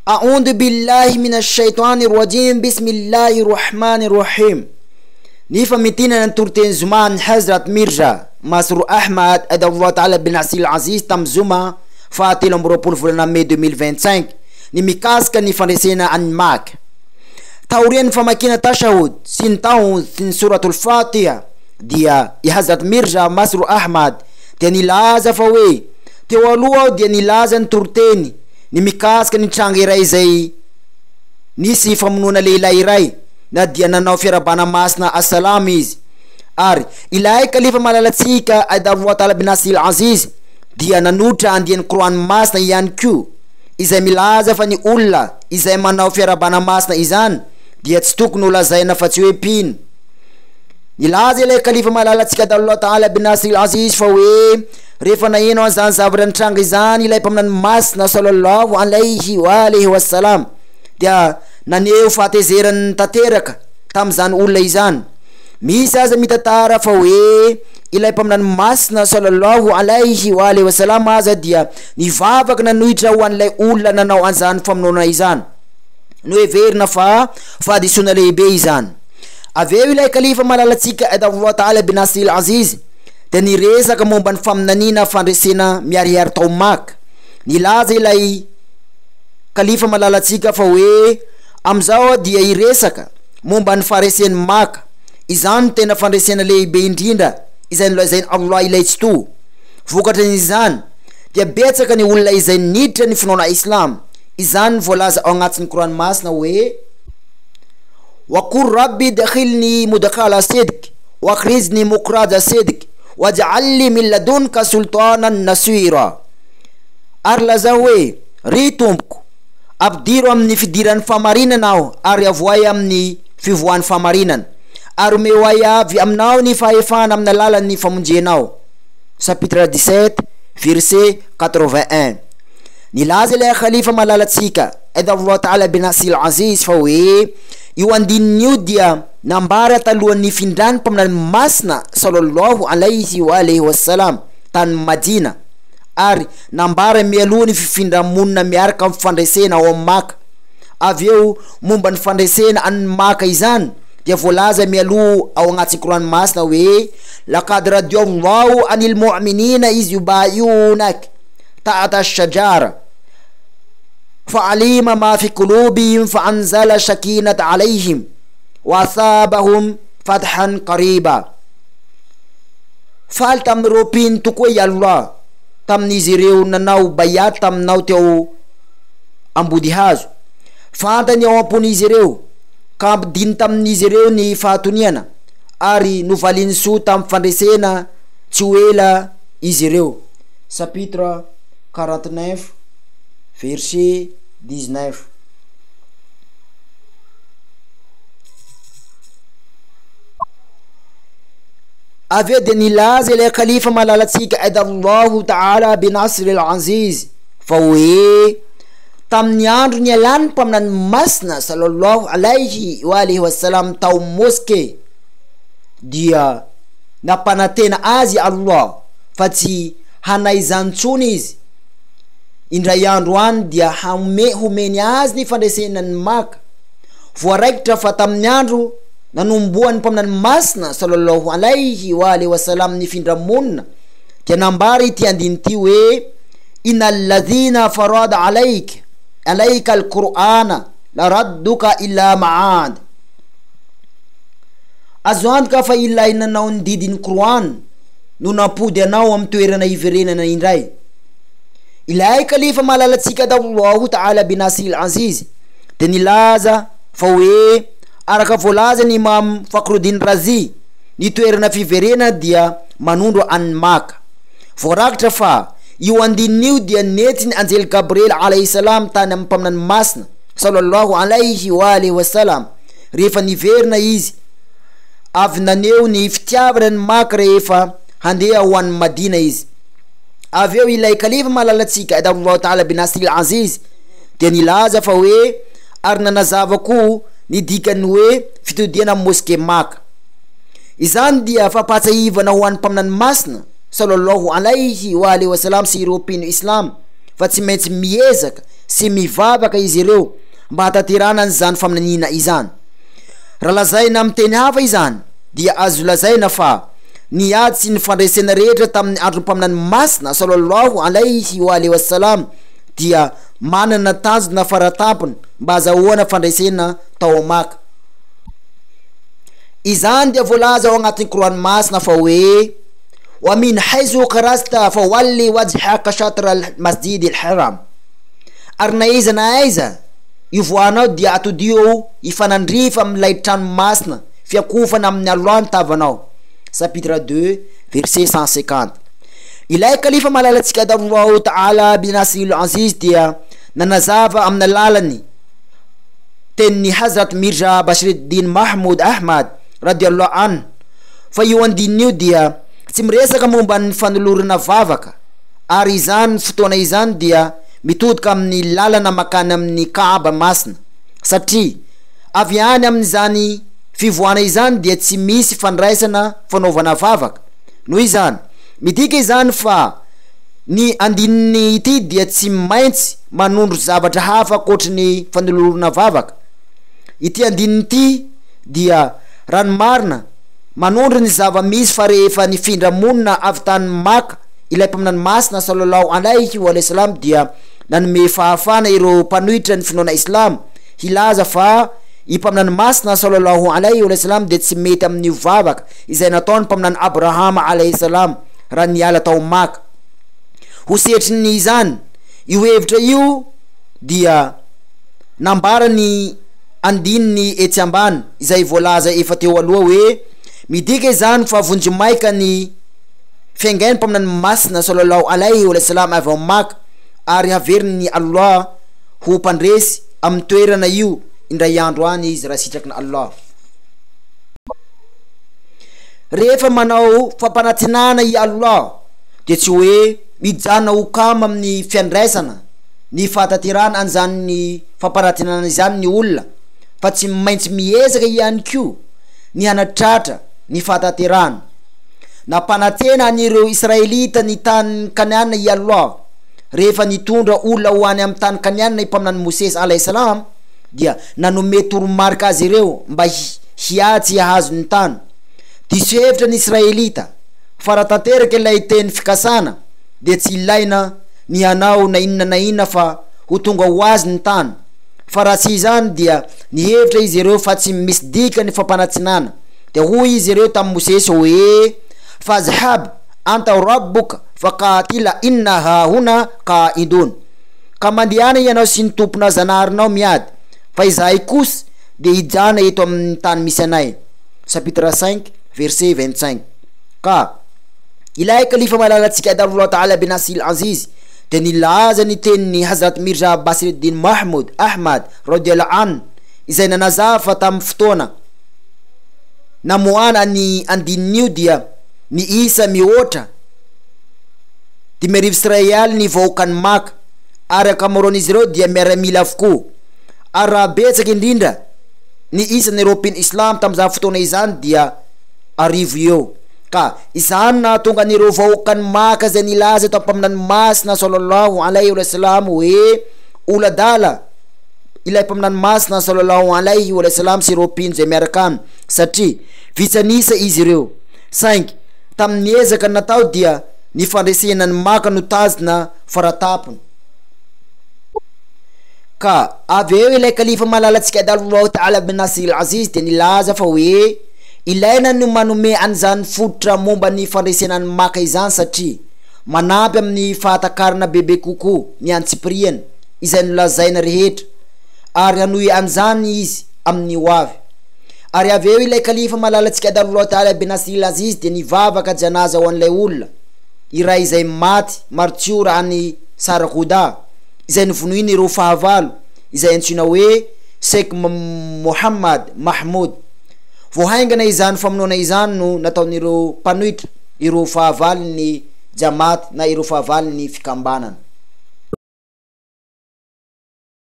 A'udhu billahi minash shaitani rajim. Bismillahir rahmanir rahim. Ni famitina ng turten Zuman Hazrat Mirza Masroor Ahmad Adallah Ta'ala bin Asil Aziz tam Zuma Fatil Amropul Fulana Mai 2025 ni mikaska ni farisena an mak taurian famakina tashahud sintaun sin suratul Fatiha dia i Hazrat Mirza Masroor Ahmad dia nilaza fawe te walua dia nilaza turteni ni mikaska ni changirai zai ni si famununa leilai rai na dia nanau firabana masna assalamis ar ilai kalifa malalatsika Adallah Ta'ala bin Asil Aziz dia nanutra andian Quran masna yan ku izay milaza fa ni ulla izay manao firabana masna izan dia tstuknula zay na fatsue pin nilaza ilay kalifa malalatsika Adallah Ta'ala bin Asil Aziz fa we refa na ino azan zavran trang izan ilay pamnan masna sallallahu alaihi wa alihi wassalam dia naneo fatezeran tateraka tamzan ulla izan misy aza mitatara fa we ilay pamnan masna sallallahu alaihi wa alihi wasallam aza dia nivavaka nanohitra ho an'ilay olona nanao an'izany famonona izany no heverina fa fahadisoana lehibe izany aveo ilay kalifa malalatsika Adallah Ta'ala bin Asil Aziz dia niresaka momba ny faminanina fandresena miarihary tao maka nilaza ilay kalifa malalatsika fa hoe amzao dia iresaka momba ny fareseny maka izany tena fandresena lehibe indrindra izay nolazainy Allah ilay tsy to vokatra n'izany dia betsaka ny olona izay niditra ny finoana islam izany voalaza ao agnatin'ny Quran masina hoe waqur rabbi dakhilni mudkhala sidq wakhrizni mukhraja sidq waj'alni min ladunka sultanan nasira ary laza hoe ry tompoko abdiro amin'ny fidiran'ny famarinana aho ary avoay amin'ny fivoan'ny famarinana ary omeo ay avy aminao ny fahefana amin'ny alalan'ny famonjenao. Chapitre 17 verset 81. Nilaza ilay khalifa malalatsika Adallah Ta'ala bin Asil Aziz fa hoe io andininy dia nambara talohan'ny findrany mpaminany masina sallallahu alaihi wa alihi wassalam tany Madina ary nambara mialohan'ny fifindramonina miaraka amin'ny fandresena ao amin'ny Maka aveo momba ny fandresena any Maka izany dia voalaza mialoha ao agnatin'ny Quran masina hoe laqad radiyallahu anil mu'minina iz yubayunak ta'ata ash-shajara fa'alima ma fi qulubihim fa'anzala sakinata alayhim wa asabahum fathan qariba fal tamropin tokoa i Allah tamin'izy ireo nanao bayat taminao teo ambody hazo fantany ao ampon'izy ireo ka ampidiny tamin'izy ireo ny fahatoniana ary novaliny soa tamin'ny fandresena tsy ho ela izy ireo. Chapitre 49 verset 19. aveo dia nilaza ilay khalifa malalatsika Adallahu Ta'ala bin Asil Aziz fa hoe tamin'ny andro ny alany mpaminany masina sallallahu alaihi wa alihi wasallam tao moske dia napanatena azy Allah fa tsy hanaizantsony izy indray andro any dia homeny azy ny fandresenany Maka voaraikitra fa tamin'ny andro nanomboan'ny mpaminany masina sallallahu alaihi wa alihi wasallam ny findramonina dia nambara ity andiny ty hoe innal ladhina farada alayka al-Qur'ana la radduka illa ma'ad azo antoka fa ilainanao ny didiny Qur'an no nampody anao amin'ny toerana iverenana indray. Ilay kalifa malalatsika Adallahu Ta'ala bin Asil Aziz dia nilaza fa hoe araka voalaza ny Imam Fakhruddin Razi ny toerana fiverena dia manondro any Maka voarakitra fa io andinin'io dia nety ny anjely Gabriel alayhi salam tany amin'ny mpaminany masina sallallahu alaihi wa alihi wasallam rehefa niverina izy avy naneo ny fitiavana ny Maka rehefa handeha ho an'ny Madina izy. Aveo ilay kalifa malalatsika Adallah Ta'ala bin Asil Aziz dia nilaza fa hoe ary nanazava koa ny dikany hoe fitodiana amin'ny moske Maka izany dia fampatsahivana ho an'ny mpaminany masina sallallahu alaihi wa alihi wasallam sy ireo mpino islam fa tsy maintsy miezaka sy mivavaka izy ireo mba hataterana an'izany faminanina izany. Raha lazaina amin'ny teny hafa izany dia azo lazaina fa ny ady sy ny fandraisana rehetra tamin'ny andro mpaminany masina sallallahu alaihi wa alihi wasallam dia manana tanjona faratampony mba azahoana fandraisana tao Maka. Izany dia voalaza ao agnatin'ny Qur'an masina fa hoe wa min haythu kharajta fawalli wajhaka shatra al-masjid al-haram. Ary na aiza na aiza ivoanao dia atodio ifanandrifa amin'ilay trano masina fiakofana amin'ny Allah ny tavanao. Chapitre 2 verset 150. Ilay kalifa malalatsika Allahu Ta'ala bin Nasir al-Aziz dia nanazava amin'ny alalany ten'ny Hazrat Mirza Bashiruddin Mahmud Ahmad radiyallahu anhu fa io andinio dia tsy miresaka momba ny fanolorana vavaka, ary izany fotoana izany dia mitodika amin'ny lalana makany amin'ny Kaaba masina, satria avy any amin'izany fivoana izany dia tsy misy fandraisana fanaovana vavaka. Noho izany midika izany fa ny andininy ity dia tsy maintsy manondro zavatra hafa ankoatra ny fanolorana vavaka. Ity andininy ity dia ranomarina manondro ny zava-misy fa rehefa nifindra monina avy tany Maka ilay mpaminany masina sallallahu alaihi wa sallam dia nanome fahafana ireo mpanohitra ny finoana Islam hilaza fa i mpaminany masina sallallahu alaihi wa sallam dia tsy mety amin'ny vavaka izay nataony mpaminany Abraham alaihi salam raha niala tao Maka. Ho setry ny izany io hevitra io dia nambara ny andininy etsy ambany izay voalaza efa teo aloha hoe midika izany fa vonjimaika ny fiangainy mpaminany masina sallallahu alaihi wa sallam avy ao Maka, ary haveriny Allah ho mpandresy amin'ny toerana io indray andro any izy raha sitraky ny Allah. Rehefa manao fampanantinana i Allah dia tsy hoe mijana ho kama amin'ny fiandraisana ny fahataterana an'izany ny fampanantinana izany ny olona, fa tsy maintsy miezaka ihany koa ny hanatratra ny fahataterana. Nampanantena an'ireo Israelita ny tany Kaniana i Allah rehefa nitondra olona ho any amin'ny tany Kaniana i mpaminany Moses alayhi salam dia nanome toromarika azy ireo mba hiatsy hahazo ny tany. Diso hevitra ny Israelita fa raha tanteraka ilay teny fikasana dia tsy ilaina ny hanao na inona fa ho tonga ho azy ny tany, fa raha tsy izany dia ny hevitra izy ireo fa tsy misy dika ny fampanatsinana. Dia hoy izy ireo tamin'ny Moses hoe fazhab anta rabbuka faqatila inna hahuna qaidun, ka mandehana ianao sy ny tompona zanarinao miady fa izahay kosa dia hijana eto amin'ny tany misy anay. Chapitre 5 verset 25. Ka ilay kalifa malalatsika Allah Ta'ala bin Nasir al-Aziz dia nilaza ny tenin'ny Hazrat Mirza Bashiruddin Mahmud Ahmad radiyallahu anhu izay nanazava tamin'ny fotoana namoana ny andinin'io dia ny isa mihoatra 5,000 Israely ny vahoakany Maka, ary akamaroan'izy ireo dia miaramila avokoa, ary raha betsaka indrindra ny isan'ny Européen Islam tamin'izany fotoana izany dia 1000 eo. Ka izany nahatonga an'ireo vahoakany Maka izay nilaza tao mpaminany masina sallallahu alaihi wa sallam hoe oladala ilay mpaminany masina sallallahu alaihi wa sallam sy Européen izay miaraka aminy, satria vitsanisa izy ireo. 5 tamin'ny ezaka natao dia ny fandresena ny Maka no tazina faratapony. Ka avy eo ilay kalifa malalatsika Allah Ta'ala bin Nasir al-Aziz dia nilaza fa hoe ilaina no manome an'izany fototra momba ny fandresena ny Maka izany, satria manampy amin'ny fahatakarana bebe kokoa ny antsipiriana izay nolazaina rehetra, ary hanohy an'izany izy amin'ny hoavy. Ary avy eo ilay kalifa malalatsika Allah Ta'ala bin Nasir al-Aziz dia nivavaka janaza ho an'ilay olona iray izay maty martiora any Sarakuda izay nivonoiny ireo fahavalo izay antsoina hoe Sheikh Muhammad Mahmud. Vohaingana izany famonoana izany no nataon'ireo mpanohitra ireo fahavaliny jamaat na ireo fahavaliny fikambanana.